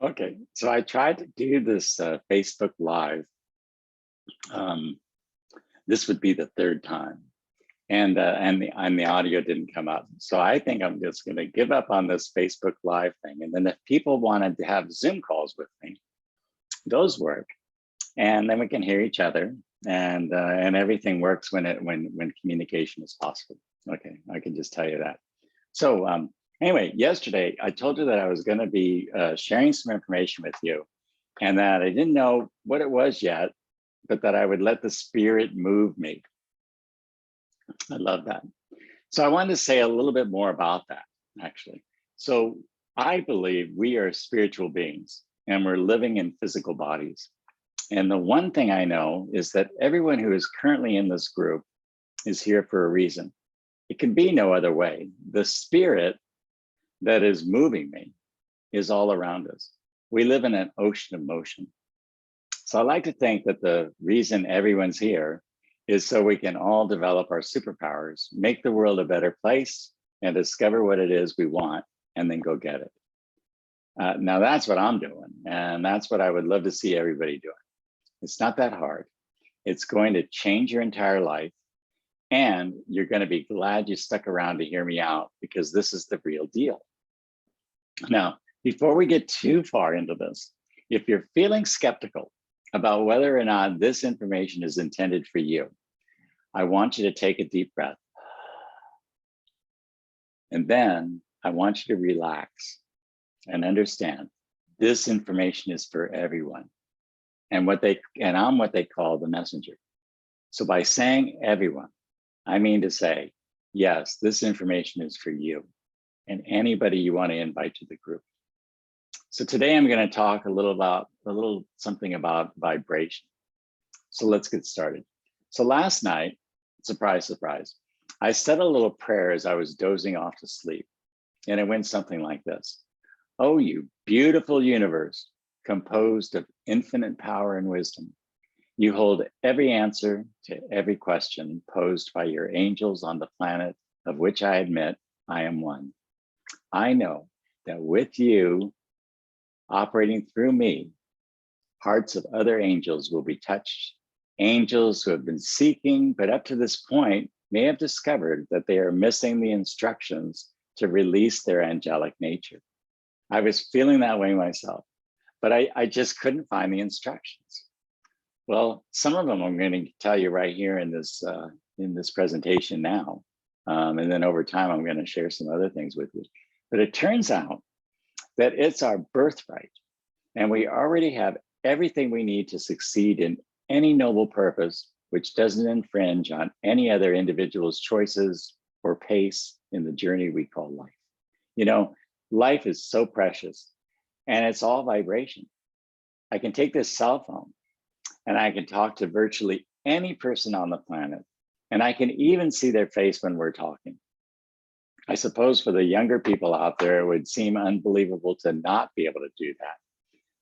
Okay, so I tried to do this Facebook Live. Um, this would be the third time, and the audio didn't come up. So I think I'm just going to give up on this Facebook Live thing. And then if people wanted to have Zoom calls with me, those work, and then we can hear each other, and everything works when communication is possible. Okay, I can just tell you that. So anyway, yesterday I told you that I was going to be sharing some information with you, and that I didn't know what it was yet, but that I would let the spirit move me. I love that. So I wanted to say a little bit more about that, actually. So I believe we are spiritual beings and we're living in physical bodies. And the one thing I know is that everyone who is currently in this group is here for a reason. It can be no other way. The spirit that is moving me is all around us. We live in an ocean of motion. So I like to think that the reason everyone's here is so we can all develop our superpowers, make the world a better place, and discover what it is we want, and then go get it. Now that's what I'm doing, and that's what I would love to see everybody doing. It's not that hard. It's going to change your entire life, and you're going to be glad you stuck around to hear me out, because this is the real deal. Now, before we get too far into this, if you're feeling skeptical about whether or not this information is intended for you, I want you to take a deep breath. And then I want you to relax and understand this information is for everyone. And I'm what they call the messenger. So by saying everyone, I mean to say, yes, this information is for you and anybody you want to invite to the group. So today I'm going to talk a little something about vibration. So let's get started. So last night, surprise, surprise, I said a little prayer as I was dozing off to sleep. And it went something like this. Oh, you beautiful universe, composed of infinite power and wisdom. You hold every answer to every question posed by your angels on the planet of which I admit I am one. I know that with you operating through me, hearts of other angels will be touched. Angels who have been seeking, but up to this point may have discovered that they are missing the instructions to release their angelic nature. I was feeling that way myself, but I just couldn't find the instructions. Well, some of them I'm going to tell you right here in this presentation now. And then over time, I'm going to share some other things with you. But it turns out that it's our birthright, and we already have everything we need to succeed in any noble purpose, which doesn't infringe on any other individual's choices or pace in the journey we call life. You know, life is so precious, and it's all vibration. I can take this cell phone and I can talk to virtually any person on the planet, and I can even see their face when we're talking. I suppose for the younger people out there, it would seem unbelievable to not be able to do that.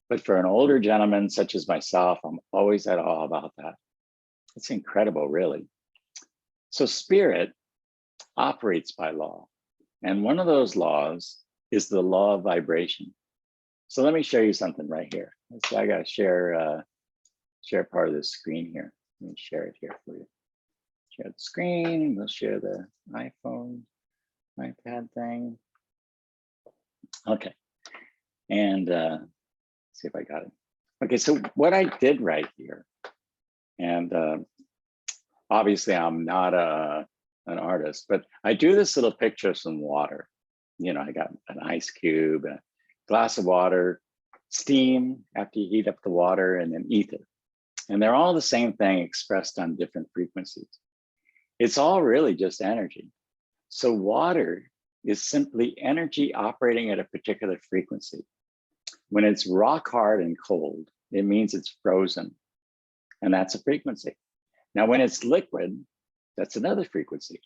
But for an older gentleman such as myself, I'm always at awe about that. It's incredible, really. So spirit operates by law. And one of those laws is the law of vibration. So let me show you something right here. So I got to share part of the screen here. Let me share it here for you. Share the screen. We'll share the iPhone, iPad thing. Okay. And see if I got it. Okay, so what I did right here, and obviously I'm not an artist, but I do this little picture of some water. You know, I got an ice cube, a glass of water, steam after you heat up the water, and then ether. And they're all the same thing expressed on different frequencies. It's all really just energy. So water is simply energy operating at a particular frequency. When it's rock hard and cold, it means it's frozen, and that's a frequency. Now, when it's liquid, that's another frequency.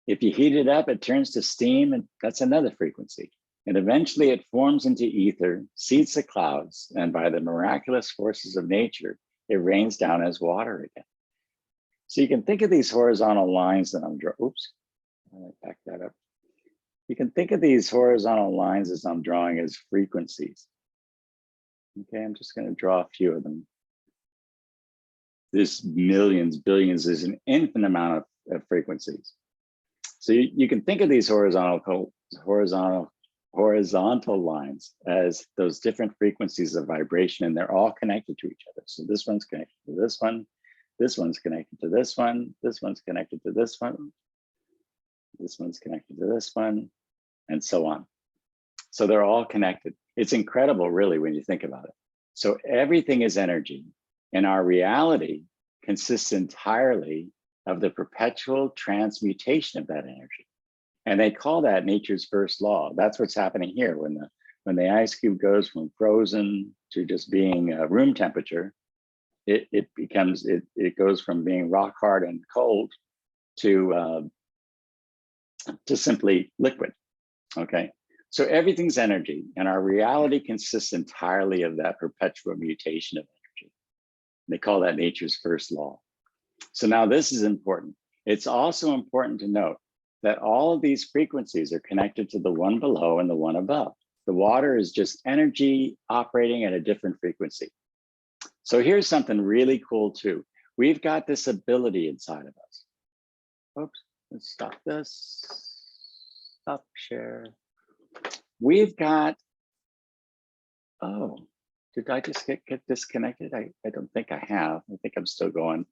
If you heat it up, it turns to steam, and that's another frequency. And eventually it forms into ether, seeds the clouds, and by the miraculous forces of nature, it rains down as water again. So you can think of these horizontal lines that I'm drawing. Oops, back that up. You can think of these horizontal lines as I'm drawing as frequencies. Okay, I'm just going to draw a few of them. There's millions, billions, there's an infinite amount of frequencies. So you can think of these horizontal lines as those different frequencies of vibration, and they're all connected to each other. So this one's connected to this one, this one's connected to this one, this one's connected to this one, this one's connected to this one, and so on. So they're all connected. It's incredible, really, when you think about it. So everything is energy, and our reality consists entirely of the perpetual transmutation of that energy. And they call that nature's first law. That's what's happening here. When the ice cube goes from frozen to just being room temperature, it goes from being rock hard and cold to simply liquid. Okay, so everything's energy, and our reality consists entirely of that perpetual mutation of energy. They call that nature's first law. So now this is important. It's also important to note that all of these frequencies are connected to the one below and the one above. The water is just energy operating at a different frequency. So here's something really cool too. We've got this ability inside of us. Oops, let's stop this. Stop share. We've got, oh, did I just get disconnected? I don't think I have. I think I'm still going.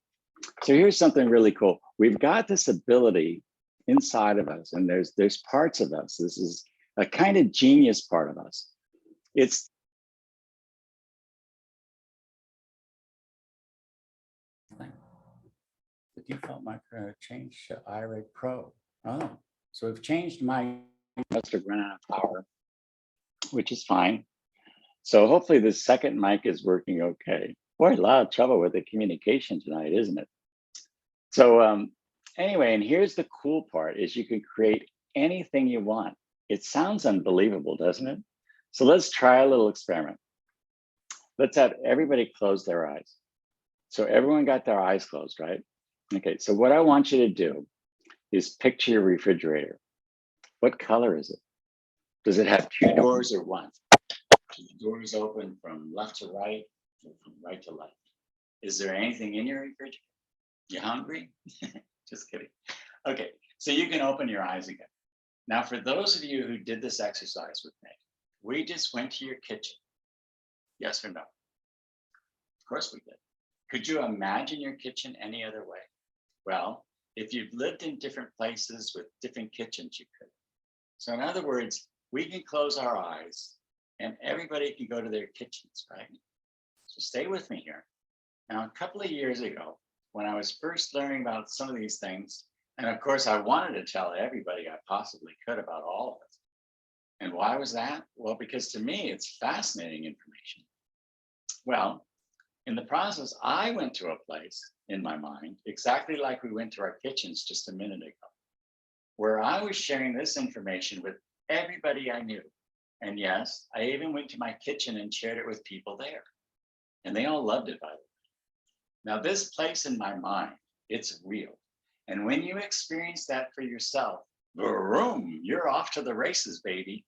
So here's something really cool. We've got this ability inside of us, and there's parts of us. This is a kind of genius part of us. It's the default micro change to iRay Pro. Oh, so we've changed my must have run out of power, which is fine. So hopefully the second mic is working okay. Boy, a lot of trouble with the communication tonight, isn't it? So anyway, and here's the cool part is you can create anything you want. It sounds unbelievable, doesn't it? So let's try a little experiment. Let's have everybody close their eyes. So everyone got their eyes closed, right? Okay, so what I want you to do is picture your refrigerator. What color is it? Does it have two doors or one? Do the doors open from left to right or from right to left? Is there anything in your refrigerator? You hungry? Just kidding. Okay, so you can open your eyes again. Now, for those of you who did this exercise with me, we just went to your kitchen. Yes or no? Of course we did. Could you imagine your kitchen any other way? Well, if you've lived in different places with different kitchens, you could. So in other words, we can close our eyes and everybody can go to their kitchens, right? So stay with me here. Now, a couple of years ago, when I was first learning about some of these things, and of course, I wanted to tell everybody I possibly could about all of it. And why was that? Well, because to me, it's fascinating information. Well, in the process, I went to a place in my mind, exactly like we went to our kitchens just a minute ago, where I was sharing this information with everybody I knew. And yes, I even went to my kitchen and shared it with people there. And they all loved it, by the way. Now, this place in my mind, it's real. And when you experience that for yourself, boom, you're off to the races, baby.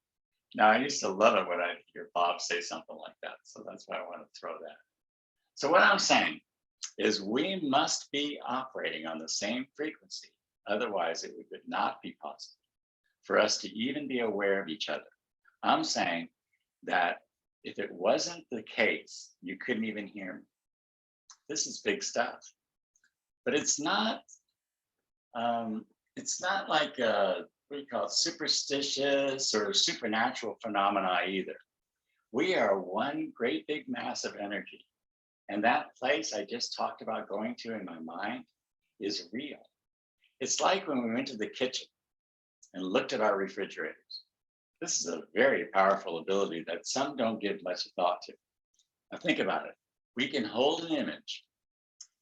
Now, I used to love it when I hear Bob say something like that. So that's why I want to throw that. So what I'm saying is we must be operating on the same frequency. Otherwise, it would not be possible for us to even be aware of each other. I'm saying that if it wasn't the case, you couldn't even hear me. This is big stuff. But it's not like what do you call it, superstitious or supernatural phenomena either. We are one great big mass of energy. And that place I just talked about going to in my mind is real. It's like when we went to the kitchen and looked at our refrigerators. This is a very powerful ability that some don't give much thought to. Now think about it. We can hold an image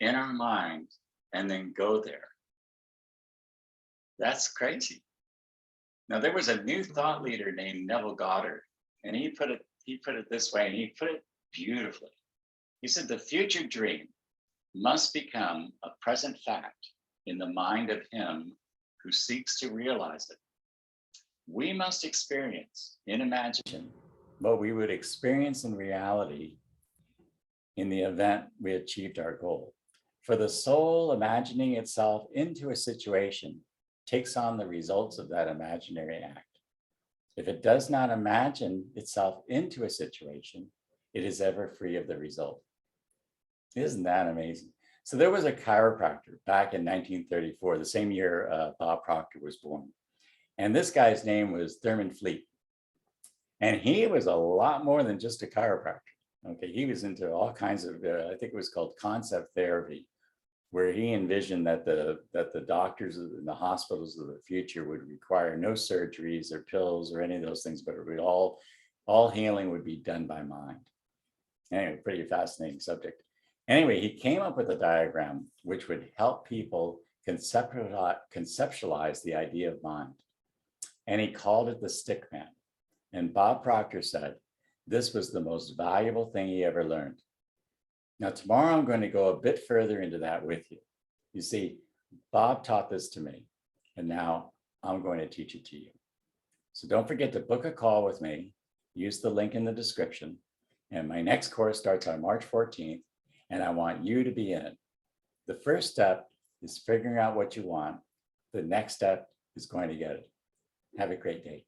in our mind and then go there. That's crazy. Now there was a new thought leader named Neville Goddard, and he put it this way, and he put it beautifully. He said the future dream must become a present fact in the mind of him who seeks to realize it. We must experience in imagination what we would experience in reality in the event we achieved our goal. For the soul imagining itself into a situation takes on the results of that imaginary act. If it does not imagine itself into a situation, it is ever free of the result. Isn't that amazing? So there was a chiropractor back in 1934, the same year Bob Proctor was born. And this guy's name was Thurman Fleet. And he was a lot more than just a chiropractor. Okay, he was into all kinds of, I think it was called concept therapy, where he envisioned that the doctors in the hospitals of the future would require no surgeries or pills or any of those things, but it would all healing would be done by mind. Anyway, pretty fascinating subject. Anyway, he came up with a diagram which would help people conceptualize the idea of mind. And he called it the stick man. And Bob Proctor said, this was the most valuable thing he ever learned. Now, tomorrow I'm going to go a bit further into that with you. You see, Bob taught this to me, and now I'm going to teach it to you. So don't forget to book a call with me. Use the link in the description. And my next course starts on March 14th, and I want you to be in it. The first step is figuring out what you want. The next step is going to get it. Have a great day.